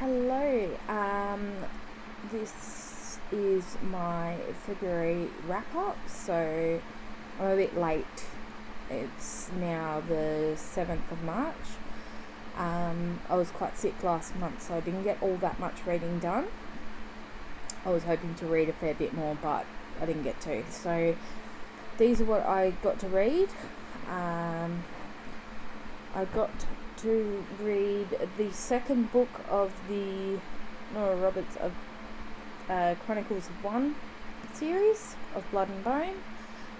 Hello. This is my February wrap up, so I'm a bit late. It's now the 7th of March. I was quite sick last month, so I didn't get all that much reading done. I was hoping to read a fair bit more, but I didn't get to. So these are what I got to read. I got to read the second book of the Nora Roberts of Chronicles of One series of Blood and Bone.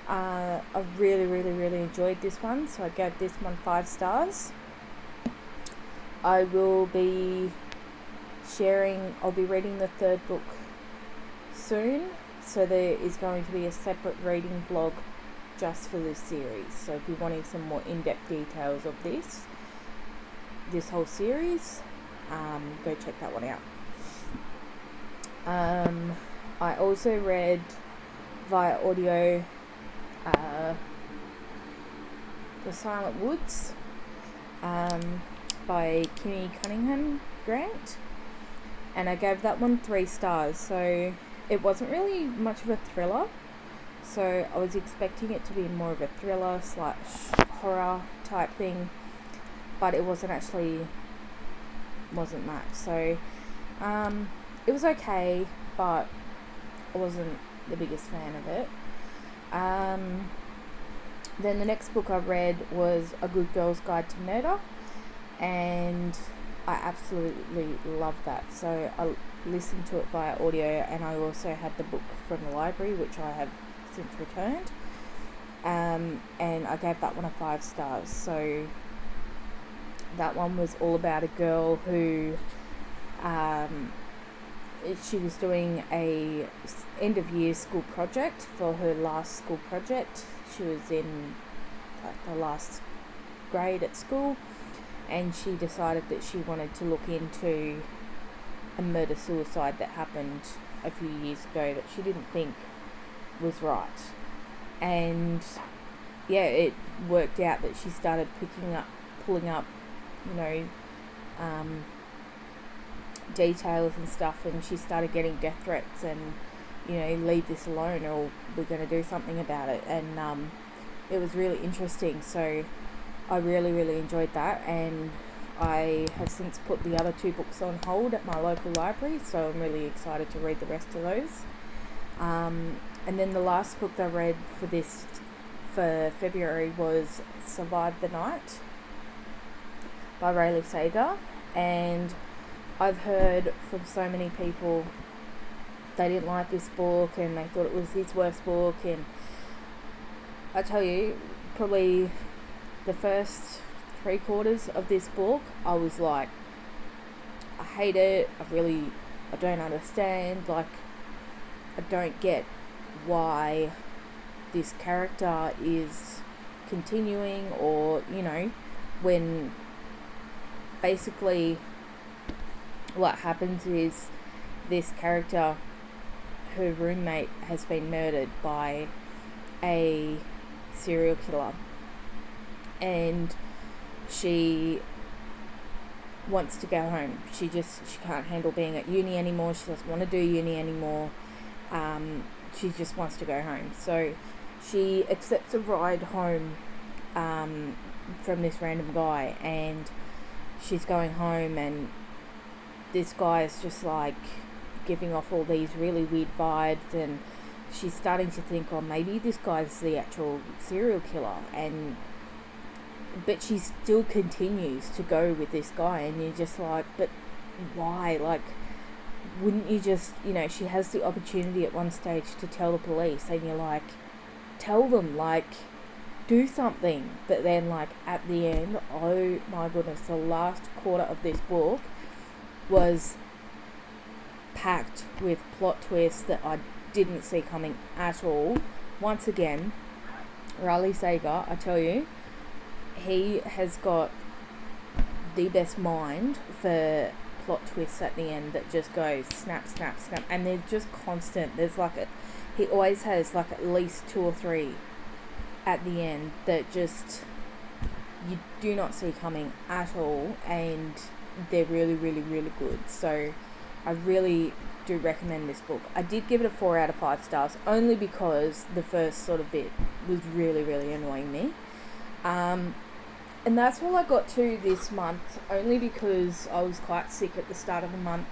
I really enjoyed this one, so I gave this one 5 stars. I'll be reading the third book soon, so there is going to be a separate reading vlog just for this series. So if you're wanting some more in-depth details of this whole series, go check that one out. I also read via audio The Silent Woods by Kimmy Cunningham Grant, and I gave that one 3 stars. So it wasn't really much of a thriller, so I was expecting it to be more of a thriller / horror type thing, but it wasn't that. So it was okay, but I wasn't the biggest fan of it. Then the next book I read was A Good Girl's Guide to Murder, and I absolutely loved that. So I listened to it via audio, and I also had the book from the library, which I have since returned, and I gave that one a 5 stars. So that one was all about a girl who she was doing a end of year school project for her last school project. She was in the last grade at school, and she decided that she wanted to look into a murder-suicide that happened a few years ago that she didn't think was right. And yeah, it worked out that she started pulling up, details and stuff, and she started getting death threats and, leave this alone or we're going to do something about it. And it was really interesting, so I really enjoyed that, and I have since put the other 2 books on hold at my local library, so I'm really excited to read the rest of those. And then the last book I read for February was Survive the Night by Rayleigh Sager, and I've heard from so many people they didn't like this book and they thought it was his worst book, and I tell you, probably the first 3/4 of this book I was like, I hate it, I don't understand, I don't get why this character is continuing, or when basically what happens is this character, her roommate, has been murdered by a serial killer, and she wants to go home. She can't handle being at uni anymore. She doesn't want to do uni anymore. She just wants to go home. So she accepts a ride home from this random guy, and she's going home, and this guy is just giving off all these really weird vibes, and she's starting to think, oh, maybe this guy's the actual serial killer, but she still continues to go with this guy, and you're just like, but why? Wouldn't you just, she has the opportunity at one stage to tell the police, and you're like, tell them, do something. But then, at the end, oh my goodness, the last quarter of this book was packed with plot twists that I didn't see coming at all. Once again, Rayleigh Sager, I tell you, he has got the best mind for plot twists at the end that just goes snap, and they're just constant. There's he always has at least 2 or 3 at the end that just you do not see coming at all, and they're really, really, really good. So I really do recommend this book. I did give it a 4 out of 5 stars, only because the first sort of bit was really, really annoying me. And that's all I got to this month, only because I was quite sick at the start of the month.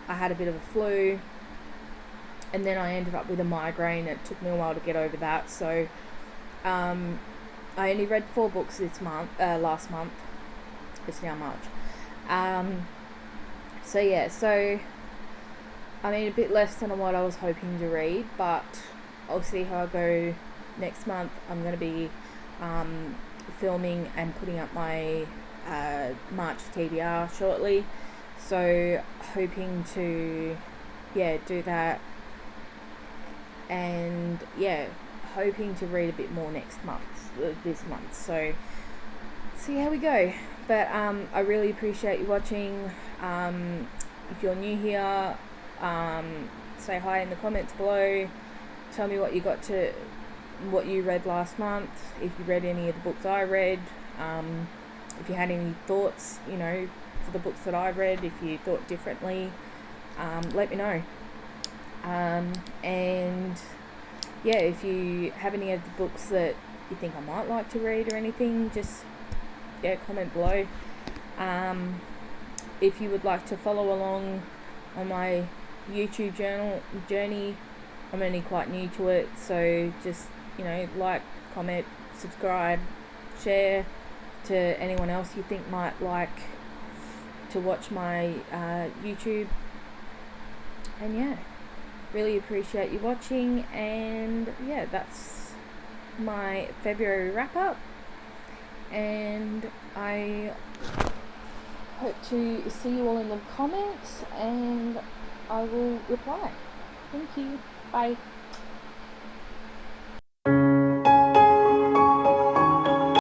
I had a bit of a flu, and then I ended up with a migraine. It took me a while to get over that. So I only read 4 books this month, last month. It's now March. So yeah, so I mean, a bit less than what I was hoping to read, but I'll see how I go next month. I'm going to be filming and putting up my March TBR shortly, so hoping to do that, and hoping to read a bit more this month, so see how we go. But I really appreciate you watching. If you're new here, say hi in the comments below. Tell me what you read last month, if you read any of the books I read, if you had any thoughts, for the books that I read, if you thought differently, let me know. And if you have any of the books that you think I might like to read or anything, just comment below. If you would like to follow along on my YouTube journey, I'm only quite new to it, so just like, comment, subscribe, share to anyone else you think might like to watch my YouTube. And really appreciate you watching, and that's my February wrap up, and I hope to see you all in the comments, and I will reply. Thank you. Bye.